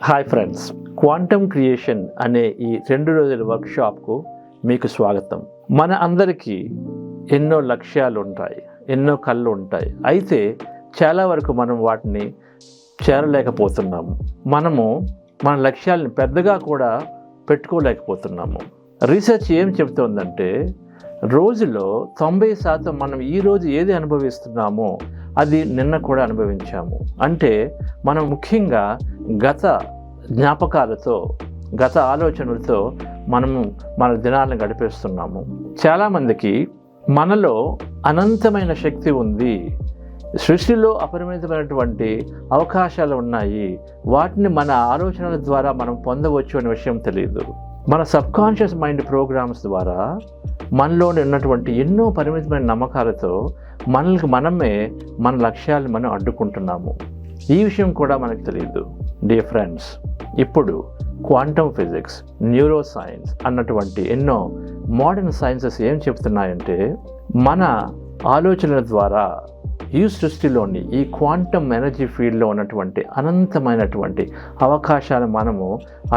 Hi friends, quantum creation అనే ఈ 2 రోజుల వర్క్షాప్కు మీకు స్వాగతం. మన అందరికీ ఎన్నో లక్ష్యాలు ఉంటాయి, ఎన్నో కళ్ళు ఉంటాయి. అయితే చాలా వరకు మనం వాటిని చేరలేకపోతున్నాము. మనము మన లక్ష్యాలను పెద్దగా కూడా పెట్టుకోలేకపోతున్నాము. రీసెర్చ్ ఏం చెబుతోందంటే రోజులో 90% మనం ఈరోజు ఏది అనుభవిస్తున్నామో అది నిన్న కూడా అనుభవించాము. అంటే మనం ముఖ్యంగా గత జ్ఞాపకాలతో, గత ఆలోచనలతో మనము మన దినాలను గడిపేస్తున్నాము. చాలామందికి మనలో అనంతమైన శక్తి ఉంది, సృష్టిలో అపరిమితమైనటువంటి అవకాశాలు ఉన్నాయి, వాటిని మన ఆలోచనల ద్వారా మనం పొందవచ్చు అనే విషయం తెలియదు. మన సబ్కాన్షియస్ మైండ్ ప్రోగ్రామ్స్ ద్వారా మనలోని ఉన్నటువంటి ఎన్నో పరిమితమైన నమ్మకాలతో మనమే మన లక్ష్యాలను మనం అడ్డుకుంటున్నాము. ఈ విషయం కూడా మనకు తెలియదు. డియర్ ఫ్రెండ్స్, ఇప్పుడు క్వాంటమ్ ఫిజిక్స్, న్యూరో సైన్స్ అన్నటువంటి ఎన్నో మోడర్న్ సైన్సెస్ ఏం చెప్తున్నాయంటే మన ఆలోచనల ద్వారా ఈ సృష్టిలోని ఈ క్వాంటమ్ ఎనర్జీ ఫీల్డ్లో ఉన్నటువంటి అనంతమైనటువంటి అవకాశాలు మనము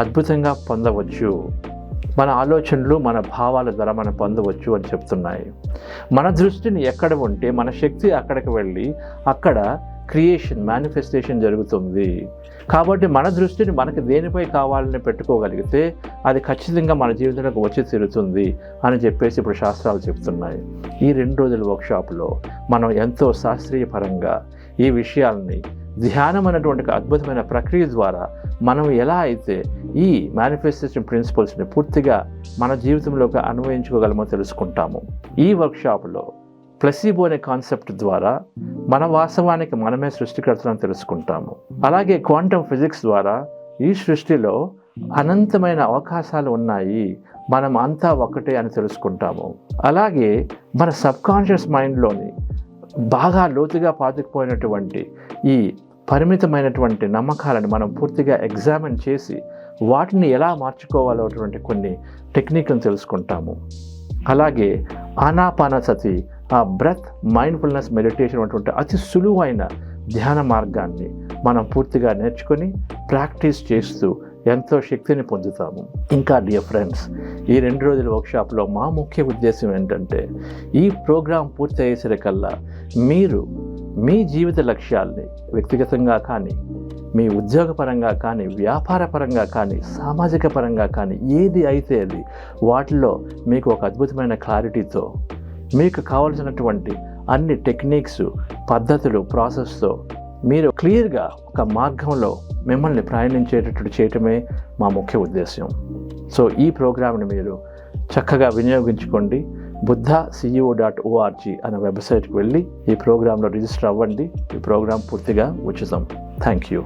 అద్భుతంగా పొందవచ్చు. మన ఆలోచనలు, మన భావాల ద్వారా మనం పొందవచ్చు అని చెప్తున్నాయి. మన దృష్టిని ఎక్కడ ఉంటే మన శక్తి అక్కడికి వెళ్ళి అక్కడ క్రియేషన్, మేనిఫెస్టేషన్ జరుగుతుంది. కాబట్టి మన దృష్టిని మనకి దేనిపై కావాలని పెట్టుకోగలిగితే అది ఖచ్చితంగా మన జీవితంలోకి వచ్చి తీరుతుంది అని చెప్పేసి ఇప్పుడు శాస్త్రాలు చెప్తున్నాయి. ఈ 2 రోజుల వర్క్షాప్లో మనం ఎంతో శాస్త్రీయ పరంగా ఈ విషయాల్ని, ధ్యానం అనేటువంటి అద్భుతమైన ప్రక్రియ ద్వారా మనం ఎలా అయితే ఈ మేనిఫెస్టేషన్ ప్రిన్సిపల్స్ని పూర్తిగా మన జీవితంలోకి అన్వయించుకోగలమో తెలుసుకుంటాము. ఈ వర్క్షాప్లో ప్లసీబో అనే కాన్సెప్ట్ ద్వారా మన వాస్తవానికి మనమే సృష్టికర్తలను తెలుసుకుంటాము. అలాగే క్వాంటమ్ ఫిజిక్స్ ద్వారా ఈ సృష్టిలో అనంతమైన అవకాశాలు ఉన్నాయి, మనం అంతా ఒకటే అని తెలుసుకుంటాము. అలాగే మన సబ్కాన్షియస్ మైండ్లోని బాగా లోతుగా పాతుకుపోయినటువంటి ఈ పరిమితమైనటువంటి నమ్మకాలను మనం పూర్తిగా ఎగ్జామిన్ చేసి వాటిని ఎలా మార్చుకోవాలనేటువంటి కొన్ని టెక్నిక్లను తెలుసుకుంటాము. అలాగే ఆనాపానసతి, ఆ బ్రెత్ మైండ్ఫుల్నెస్ మెడిటేషన్ అటువంటి అతి సులువైన ధ్యాన మార్గాన్ని మనం పూర్తిగా నేర్చుకొని ప్రాక్టీస్ చేస్తూ ఎంతో శక్తిని పొందుతాము. ఇంకా డియర్ ఫ్రెండ్స్, ఈ 2 రోజుల వర్క్షాప్లో మా ముఖ్య ఉద్దేశం ఏంటంటే ఈ ప్రోగ్రాం పూర్తి అయ్యేసరికల్లా మీరు మీ జీవిత లక్ష్యాల్ని వ్యక్తిగతంగా కానీ, మీ ఉద్యోగపరంగా కానీ, వ్యాపారపరంగా కానీ, సామాజిక పరంగా కానీ, ఏది అయితే అది వాటిలో మీకు ఒక అద్భుతమైన క్లారిటీతో, మీకు కావలసినటువంటి అన్ని టెక్నిక్స్, పద్ధతులు, ప్రాసెస్తో మీరు క్లియర్గా ఒక మార్గంలో మిమ్మల్ని ప్రయాణించేటట్టు చేయటమే మా ముఖ్య ఉద్దేశం. సో ఈ ప్రోగ్రామ్ని మీరు చక్కగా వినియోగించుకోండి. buddha.co.org అనే వెబ్సైట్కి వెళ్ళి ఈ ప్రోగ్రాంలో రిజిస్టర్ అవ్వండి. ఈ ప్రోగ్రాం పూర్తిగా ఉచితం. Thank you.